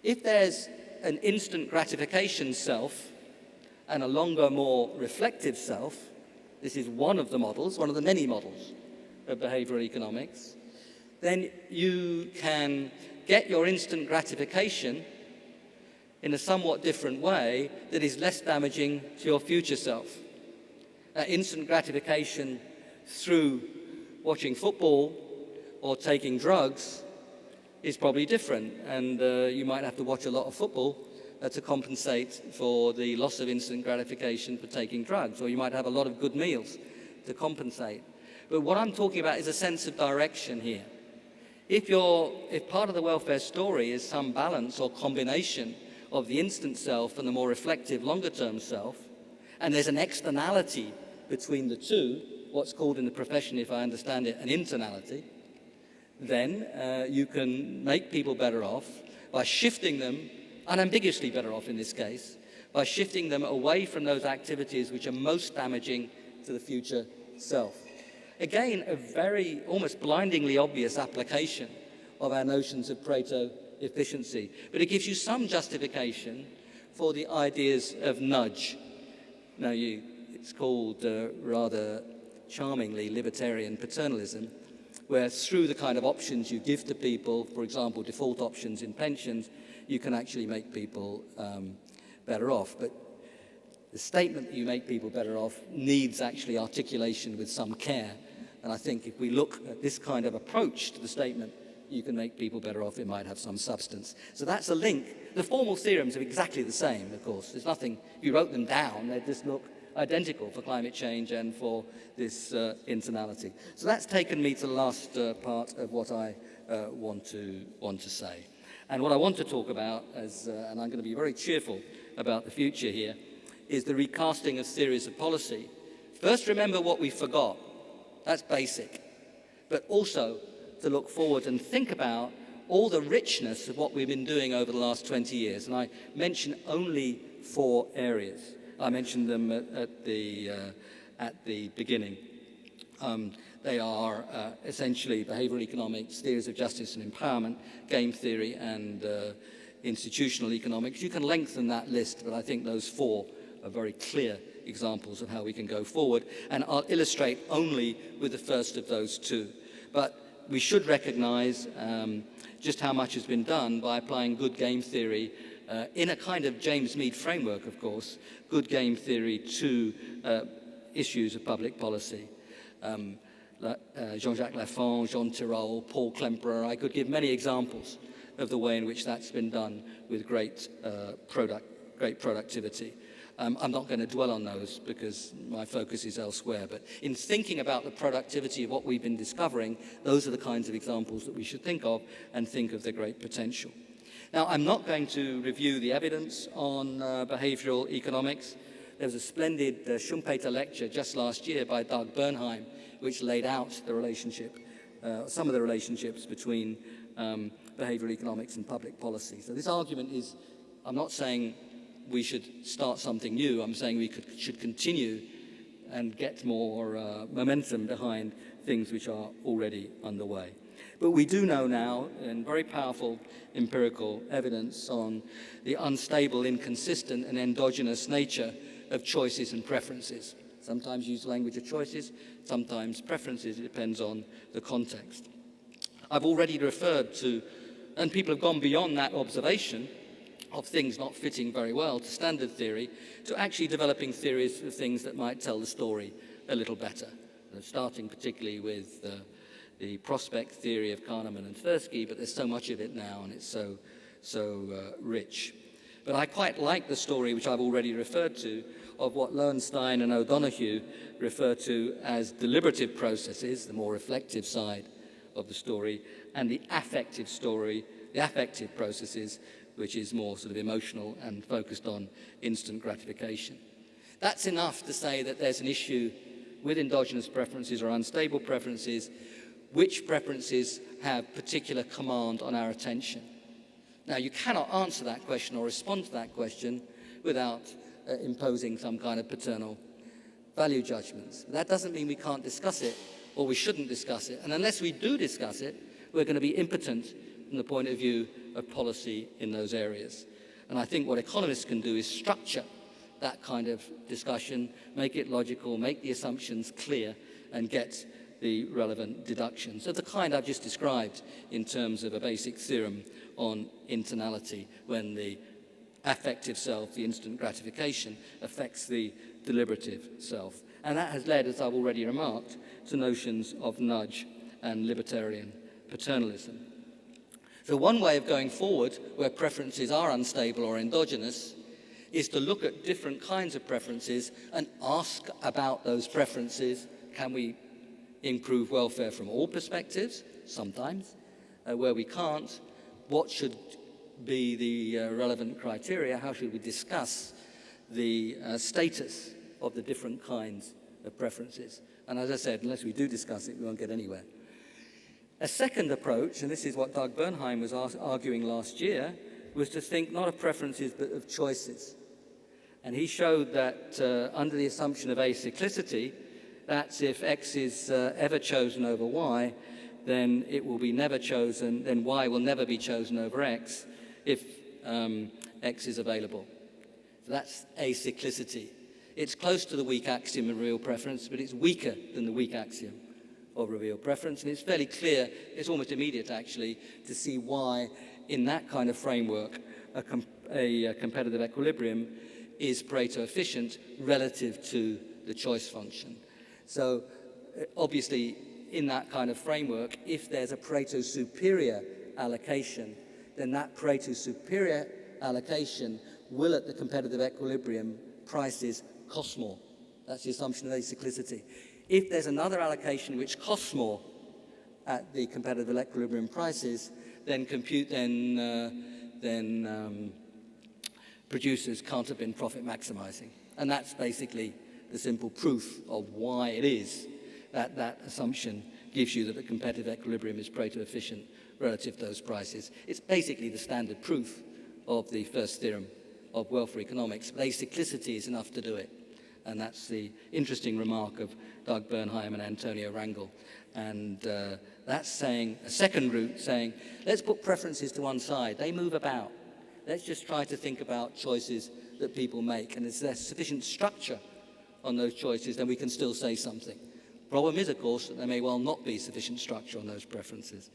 If there's an instant gratification self and a longer, more reflective self, this is one of the models, one of the many models of behavioral economics, then you can get your instant gratification in a somewhat different way that is less damaging to your future self. Instant gratification through watching football or taking drugs is probably different, and you might have to watch a lot of football to compensate for the loss of instant gratification for taking drugs, or you might have a lot of good meals to compensate. But what I'm talking about is a sense of direction here. If part of the welfare story is some balance or combination of the instant self and the more reflective longer-term self, and there's an externality between the two, what's called in the profession, if I understand it, an internality, then you can make people better off by shifting them, unambiguously better off in this case, by shifting them away from those activities which are most damaging to the future self. Again, a very almost blindingly obvious application of our notions of Pareto efficiency, but it gives you some justification for the ideas of nudge. Now, it's called rather charmingly libertarian paternalism, where through the kind of options you give to people, for example, default options in pensions, you can actually make people better off. But the statement that you make people better off needs actually articulation with some care. And I think if we look at this kind of approach to the statement, you can make people better off, it might have some substance. So that's a link. The formal theorems are exactly the same, of course. There's nothing, if you wrote them down, they just look identical for climate change and for this internality. So that's taken me to the last part of what I want to say. And what I want to talk about, and I'm going to be very cheerful about the future here, is the recasting of theories of policy. First, remember what we forgot. That's basic. But also to look forward and think about all the richness of what we've been doing over the last 20 years. And I mention only 4 areas. I mentioned them at the beginning. They are essentially behavioral economics, theories of justice and empowerment, game theory, and institutional economics. You can lengthen that list, but I think those 4 are very clear examples of how we can go forward. And I'll illustrate only with the first of those 2. But we should recognize just how much has been done by applying good game theory in a kind of James Mead framework, of course, good game theory to issues of public policy. Jean-Jacques Lafont, Jean Tirole, Paul Klemperer, I could give many examples of the way in which that's been done with great productivity. I'm not going to dwell on those because my focus is elsewhere, but in thinking about the productivity of what we've been discovering, those are the kinds of examples that we should think of and think of their great potential. Now, I'm not going to review the evidence on behavioral economics. There was a splendid Schumpeter lecture just last year by Doug Bernheim, which laid out the relationship, some of the relationships between behavioral economics and public policy. So this argument is, I'm not saying we should start something new. I'm saying we should continue and get more momentum behind things which are already underway. But we do know now, in very powerful empirical evidence, on the unstable, inconsistent, and endogenous nature of choices and preferences. Sometimes use language of choices, sometimes preferences. It depends on the context. I've already referred to, and people have gone beyond that observation of things not fitting very well to standard theory, to actually developing theories of things that might tell the story a little better. Starting particularly with the prospect theory of Kahneman and Tversky, but there's so much of it now and it's so rich. But I quite like the story, which I've already referred to, of what Lowenstein and O'Donoghue refer to as deliberative processes, the more reflective side of the story, and the affective story, the affective processes, which is more sort of emotional and focused on instant gratification. That's enough to say that there's an issue with endogenous preferences or unstable preferences, which preferences have particular command on our attention. Now, you cannot answer that question or respond to that question without imposing some kind of paternal value judgments. That doesn't mean we can't discuss it or we shouldn't discuss it. And unless we do discuss it, we're going to be impotent from the point of view of policy in those areas. And I think what economists can do is structure that kind of discussion, make it logical, make the assumptions clear, and get the relevant deductions of the kind I've just described in terms of a basic theorem on internality, when the affective self, the instant gratification, affects the deliberative self. And that has led, as I've already remarked, to notions of nudge and libertarian paternalism. So one way of going forward, where preferences are unstable or endogenous, is to look at different kinds of preferences and ask about those preferences. Can we improve welfare from all perspectives? Sometimes. Where we can't, what should be the relevant criteria? How should we discuss the status of the different kinds of preferences? And as I said, unless we do discuss it, we won't get anywhere. A second approach, and this is what Doug Bernheim was arguing last year, was to think not of preferences but of choices. And he showed that under the assumption of acyclicity, that's if X is ever chosen over Y, then it will be never chosen, then Y will never be chosen over X if X is available. So that's acyclicity. It's close to the weak axiom of real preference, but it's weaker than the weak axiom of real preference. And it's fairly clear, it's almost immediate actually, to see why in that kind of framework a competitive equilibrium is Pareto efficient relative to the choice function. So obviously in that kind of framework, if there's a Pareto superior allocation, then that Pareto superior allocation will at the competitive equilibrium prices cost more. That's the assumption of acyclicity. If there's another allocation which costs more at the competitive equilibrium prices, then producers can't have been profit maximizing. And that's basically the simple proof of why it is that that assumption gives you that the competitive equilibrium is Pareto efficient relative to those prices. It's basically the standard proof of the first theorem of welfare economics, but acyclicity is enough to do it. And that's the interesting remark of Doug Bernheim and Antonio Rangel. And that's saying, a second route saying, let's put preferences to one side. They move about. Let's just try to think about choices that people make. And if there's sufficient structure on those choices, then we can still say something. Problem is, of course, that there may well not be sufficient structure on those preferences.